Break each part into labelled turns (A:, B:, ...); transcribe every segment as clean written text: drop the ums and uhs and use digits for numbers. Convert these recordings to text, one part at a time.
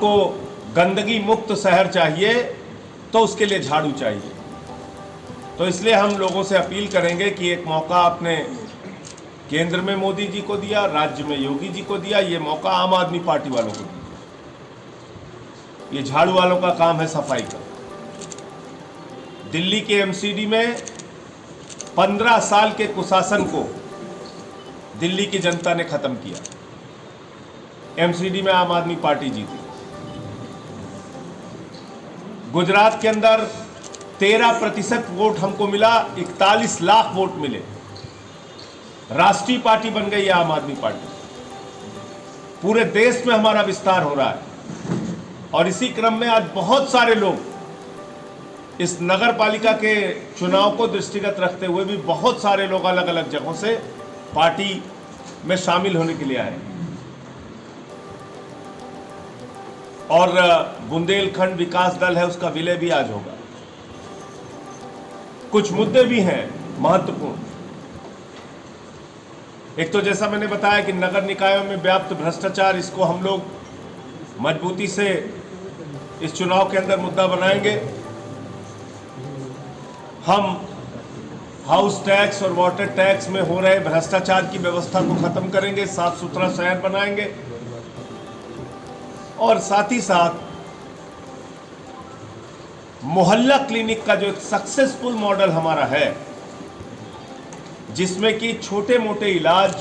A: आपको गंदगी मुक्त शहर चाहिए तो उसके लिए झाड़ू चाहिए। तो इसलिए हम लोगों से अपील करेंगे कि एक मौका आपने केंद्र में मोदी जी को दिया, राज्य में योगी जी को दिया, ये मौका आम आदमी पार्टी वालों को दिया। ये झाड़ू वालों का काम है सफाई का। दिल्ली के एमसीडी में 15 साल के कुशासन को दिल्ली की जनता ने खत्म किया। एमसीडी में आम आदमी पार्टी जीती। गुजरात के अंदर 13% वोट हमको मिला, 41 लाख वोट मिले, राष्ट्रीय पार्टी बन गई है आम आदमी पार्टी। पूरे देश में हमारा विस्तार हो रहा है और इसी क्रम में आज बहुत सारे लोग इस नगर पालिका के चुनाव को दृष्टिगत रखते हुए भी बहुत सारे लोग अलग अलग जगहों से पार्टी में शामिल होने के लिए आए। और बुंदेलखंड विकास दल है, उसका विलय भी आज होगा। कुछ मुद्दे भी हैं महत्वपूर्ण। एक तो जैसा मैंने बताया कि नगर निकायों में व्याप्त भ्रष्टाचार, इसको हम लोग मजबूती से इस चुनाव के अंदर मुद्दा बनाएंगे। हम हाउस टैक्स और वाटर टैक्स में हो रहे भ्रष्टाचार की व्यवस्था को खत्म करेंगे, साफ सुथरा शहर बनाएंगे और साथ ही साथ मोहल्ला क्लिनिक का जो एक सक्सेसफुल मॉडल हमारा है, जिसमें कि छोटे मोटे इलाज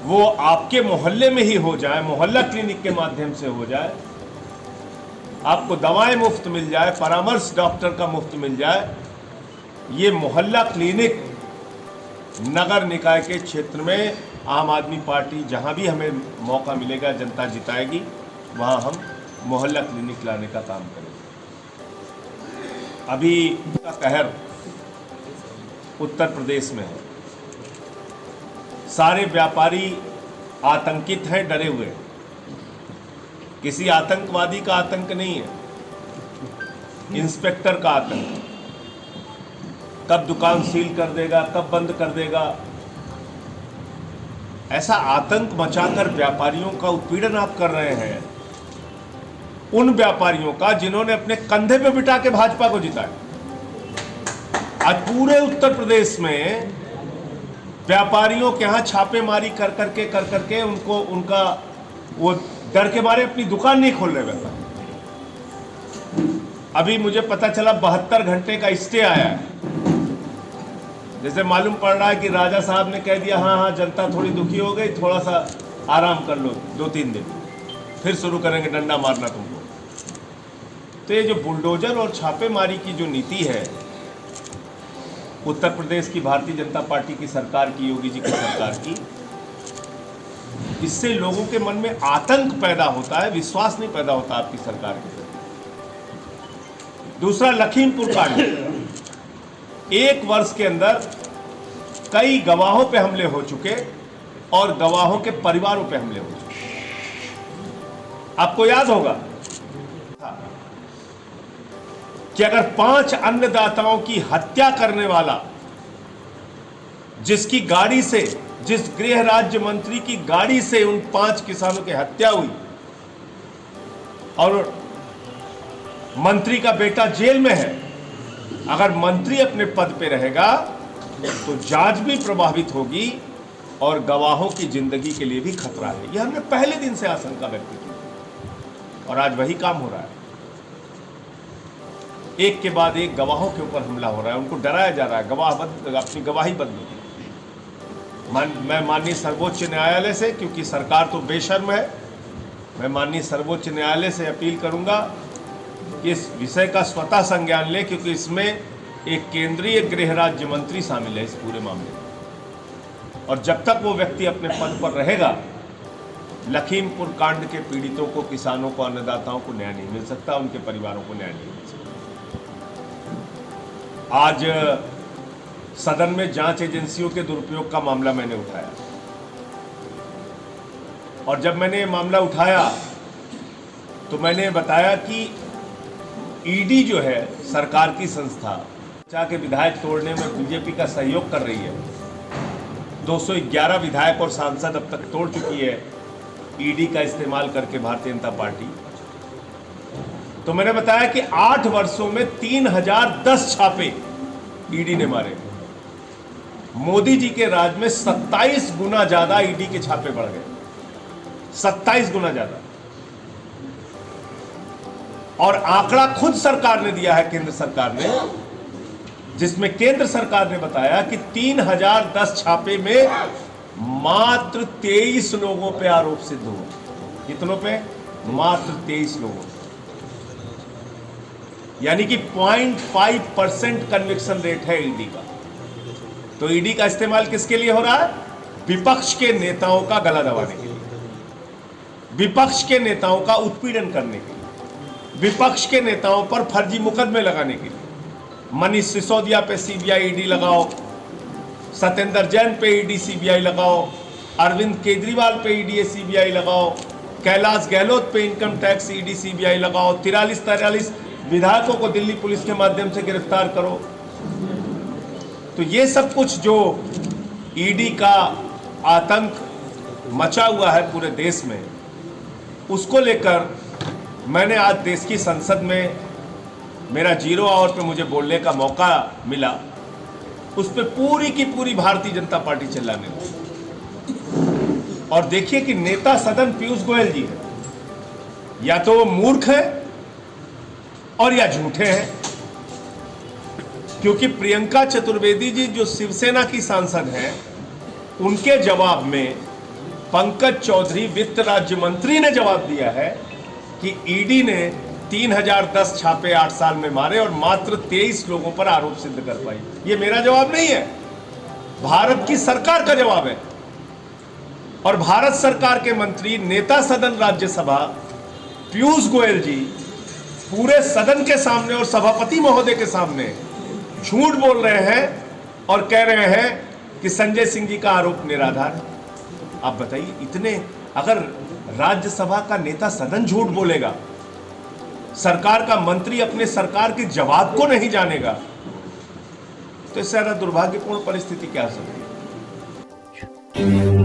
A: वो आपके मोहल्ले में ही हो जाए, मोहल्ला क्लिनिक के माध्यम से हो जाए, आपको दवाएं मुफ्त मिल जाए, परामर्श डॉक्टर का मुफ्त मिल जाए। ये मोहल्ला क्लिनिक नगर निकाय के क्षेत्र में आम आदमी पार्टी जहां भी हमें मौका मिलेगा, जनता जिताएगी, वहां हम मोहल्ला क्लिनिक लाने का काम करेंगे। अभी का कहर उत्तर प्रदेश में है। सारे व्यापारी आतंकित हैं, डरे हुए हैं। किसी आतंकवादी का आतंक नहीं है, इंस्पेक्टर का आतंक। कब दुकान सील कर देगा, कब बंद कर देगा, ऐसा आतंक मचाकर व्यापारियों का उत्पीड़न आप कर रहे हैं। उन व्यापारियों का जिन्होंने अपने कंधे पे बिठा के भाजपा को जिताया। आज पूरे उत्तर प्रदेश में व्यापारियों के यहाँ छापेमारी कर करके उनको उनका वो डर के मारे अपनी दुकान नहीं खोल रहे व्यापारी। अभी मुझे पता चला 72 घंटे का स्टे आया है। जैसे मालूम पड़ रहा है कि राजा साहब ने कह दिया हाँ जनता थोड़ी दुखी हो गई, थोड़ा सा आराम कर लो 2-3 दिन, फिर शुरू करेंगे डंडा मारना तुमको। तो ये जो बुलडोजर और छापेमारी की जो नीति है उत्तर प्रदेश की भारतीय जनता पार्टी की सरकार की, योगी जी की सरकार की, इससे लोगों के मन में आतंक पैदा होता है, विश्वास नहीं पैदा होता आपकी सरकार के प्रति। दूसरा, लखीमपुर कांड, 1 वर्ष के अंदर कई गवाहों पे हमले हो चुके और गवाहों के परिवारों पे हमले हो चुके। आपको याद होगा कि अगर 5 अन्नदाताओं की हत्या करने वाला, जिसकी गाड़ी से, जिस गृह राज्य मंत्री की गाड़ी से उन 5 किसानों की हत्या हुई और मंत्री का बेटा जेल में है, अगर मंत्री अपने पद पे रहेगा तो जांच भी प्रभावित होगी और गवाहों की जिंदगी के लिए भी खतरा है। यह हमने पहले दिन से आशंका व्यक्त की और आज वही काम हो रहा है। एक के बाद एक गवाहों के ऊपर हमला हो रहा है, उनको डराया जा रहा है, अपनी गवाही बदलो। मैं माननीय सर्वोच्च न्यायालय से, क्योंकि सरकार तो बेशर्म है, मैं माननीय सर्वोच्च न्यायालय से अपील करूंगा कि इस विषय का स्वतः संज्ञान ले, क्योंकि इसमें एक केंद्रीय गृह राज्य मंत्री शामिल है इस पूरे मामले में। और जब तक वो व्यक्ति अपने पद पर रहेगा, लखीमपुर कांड के पीड़ितों को, किसानों को, अन्नदाताओं को न्याय नहीं मिल सकता, उनके परिवारों को न्याय नहीं मिल सकता। आज सदन में जांच एजेंसियों के दुरुपयोग का मामला मैंने उठाया और जब मैंने ये मामला उठाया तो मैंने बताया कि ईडी जो है सरकार की संस्था, के विधायक तोड़ने में बीजेपी का सहयोग कर रही है। 211 विधायक और सांसद अब तक तोड़ चुकी है ईडी का इस्तेमाल करके भारतीय जनता पार्टी। तो मैंने बताया कि 8 वर्षों में 3010 छापे ईडी ने मारे। मोदी जी के राज में 27 गुना ज्यादा ईडी के छापे बढ़ गए, 27 गुना ज्यादा। और आंकड़ा खुद सरकार ने दिया है, केंद्र सरकार ने, जिसमें केंद्र सरकार ने बताया कि 3010 छापे में मात्र 23 लोगों पे आरोप सिद्ध हुआ। कितनों पे? मात्र 23 लोगों। यानी कि 0.5% कन्विक्शन रेट है ईडी का। तो ईडी का इस्तेमाल किसके लिए हो रहा है? विपक्ष के नेताओं का गला दबाने के लिए, विपक्ष के नेताओं का उत्पीड़न करने के लिए, विपक्ष के नेताओं पर फर्जी मुकदमे लगाने के लिए। मनीष सिसोदिया पे सीबीआई ईडी लगाओ, सत्येंद्र जैन पे ईडी सीबीआई लगाओ, अरविंद केजरीवाल पे ईडी सीबीआई लगाओ, कैलाश गहलोत पे इनकम टैक्स ईडी सीबीआई लगाओ, 43 विधायकों को दिल्ली पुलिस के माध्यम से गिरफ्तार करो। तो ये सब कुछ जो ईडी का आतंक मचा हुआ है पूरे देश में, उसको लेकर मैंने आज देश की संसद में, मेरा 0 आवर पे मुझे बोलने का मौका मिला, उस पर पूरी की पूरी भारतीय जनता पार्टी चिल्लाने लगी। और देखिए कि नेता सदन पीयूष गोयल जी है, या तो वो मूर्ख है और या झूठे हैं। क्योंकि प्रियंका चतुर्वेदी जी जो शिवसेना की सांसद हैं, उनके जवाब में पंकज चौधरी वित्त राज्य मंत्री ने जवाब दिया है कि ईडी ने 3010 छापे 8 साल में मारे और मात्र 23 लोगों पर आरोप सिद्ध कर पाई। ये मेरा जवाब नहीं है, भारत की सरकार का जवाब है। और भारत सरकार के मंत्री, नेता सदन राज्यसभा पीयूष गोयल जी पूरे सदन के सामने और सभापति महोदय के सामने झूठ बोल रहे हैं और कह रहे हैं कि संजय सिंह जी का आरोप निराधार है। आप बताइए, इतने, अगर राज्यसभा का नेता सदन झूठ बोलेगा, सरकार का मंत्री अपने सरकार के जवाब को नहीं जानेगा, तो इससे ज्यादा दुर्भाग्यपूर्ण परिस्थिति क्या हो सकती है?